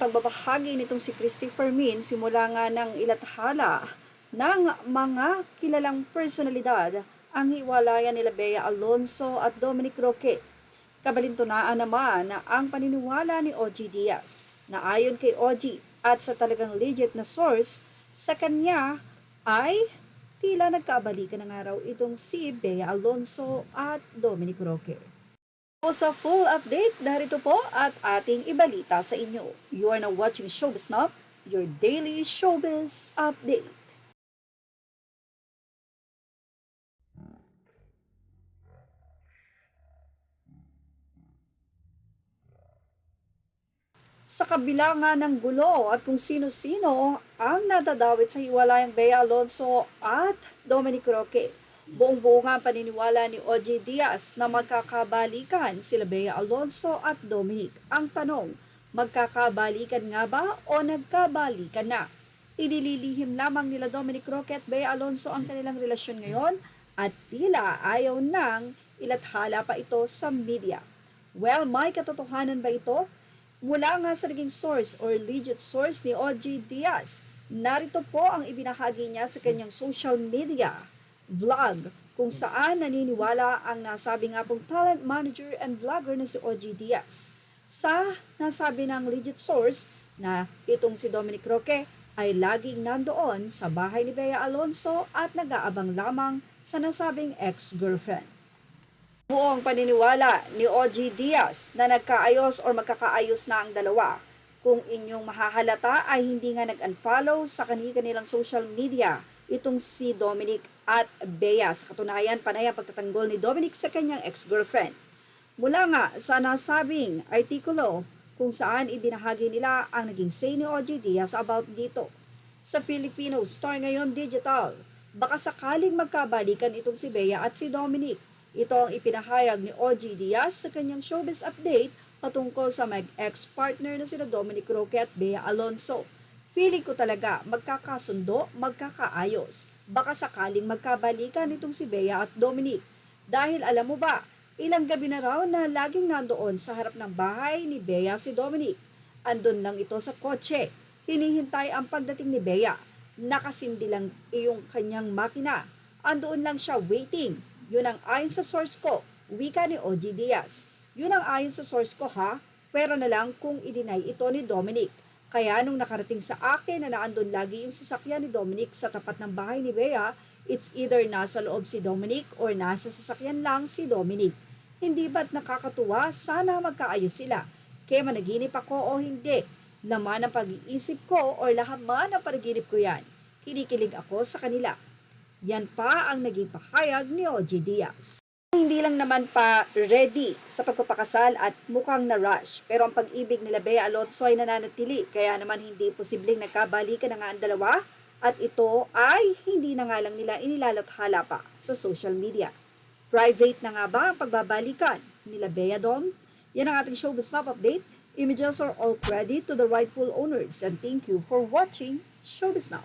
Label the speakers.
Speaker 1: pagbabahagi nitong si Christopher Min simula nga ng ilathala ng mga kilalang personalidad ang hiwalayan nila Bea Alonzo at Dominic Roque. Kabalintunaan naman na ang paniniwala ni OG Diaz na ayon kay OG at sa talagang legit na source sa kanya ay tila nagkabalikan na nga raw itong si Bea Alonzo at Dominic Roque. Sa full update, narito po at ating ibalita sa inyo. You are now watching Showbiz Now, your daily showbiz update. Sa kabila nga ng gulo at kung sino-sino ang nadadawit sa hiwalayang Bea Alonzo at Dominic Roque, buong-buo nga ang paniniwala ni OG Diaz na magkakabalikan sila Bea Alonzo at Dominic. Ang tanong, magkakabalikan nga ba o nagkabalikan na? Inililihim lamang nila Dominic Roque at Bea Alonzo ang kanilang relasyon ngayon at tila ayaw nang ilathala pa ito sa media. Well, may katotohanan ba ito? Mula nga sa naging source or legit source ni OG Diaz, narito po ang ibinahagi niya sa kanyang social media vlog kung saan naniniwala ang nasabi nga pong talent manager and vlogger na si OG Diaz. Sa nasabi ng legit source na itong si Dominic Roque ay laging nandoon sa bahay ni Bea Alonzo at nag-aabang lamang sa nasabing ex-girlfriend. Buong paniniwala ni OG Diaz na nagkaayos o magkakaayos na ang dalawa. Kung inyong mahahalata ay hindi nga nag-unfollow sa kanilang social media itong si Dominic at Bea. Sa katunayan, panay ang pagtatanggol ni Dominic sa kanyang ex-girlfriend. Mula nga sa nasabing artikulo kung saan ibinahagi nila ang naging say ni OG Diaz about dito. Sa Filipino Star Ngayon Digital, baka sakaling magkabalikan itong si Bea at si Dominic. Ito ang ipinahayag ni OG Diaz sa kanyang showbiz update patungkol sa mag-ex-partner na sila Dominic Roque at Bea Alonzo. Feeling ko talaga magkakasundo, magkakaayos. Baka sakaling magkabalikan itong si Bea at Dominic. Dahil alam mo ba, ilang gabi na raw na laging nandoon sa harap ng bahay ni Bea si Dominic. Andun lang ito sa kotse. Hinihintay ang pagdating ni Bea. Nakasindi lang iyong kanyang makina. Andoon lang siya waiting. Yun ang ayon sa source ko, wika ni OG Diaz. Yun ang ayon sa source ko ha, pero na lang kung i-deny ito ni Dominic. Kaya nung nakarating sa akin na naandun lagi yung sasakyan ni Dominic sa tapat ng bahay ni Bea, it's either nasa loob si Dominic or nasa sasakyan lang si Dominic. Hindi ba't nakakatuwa? Sana magkaayos sila. Kaya managinip ako o hindi. Laman ang pag-iisip ko o lahaman ang panaginip ko yan. Kinikilig ako sa kanila. Yan pa ang naging pahayag ni OG Diaz. Hindi lang naman pa ready sa pagpapakasal at mukhang na-rush. Pero ang pag-ibig nila Bea Alonzo ay nananatili. Kaya naman hindi posibleng nagkabalikan na nga ang dalawa. At ito ay hindi na nga lang nila inilalathala pa sa social media. Private na nga ba ang pagbabalikan nila Bea Dom? Yan ang ating Showbiz Now update. Images are all credit to the rightful owners. And thank you for watching Showbiz Now.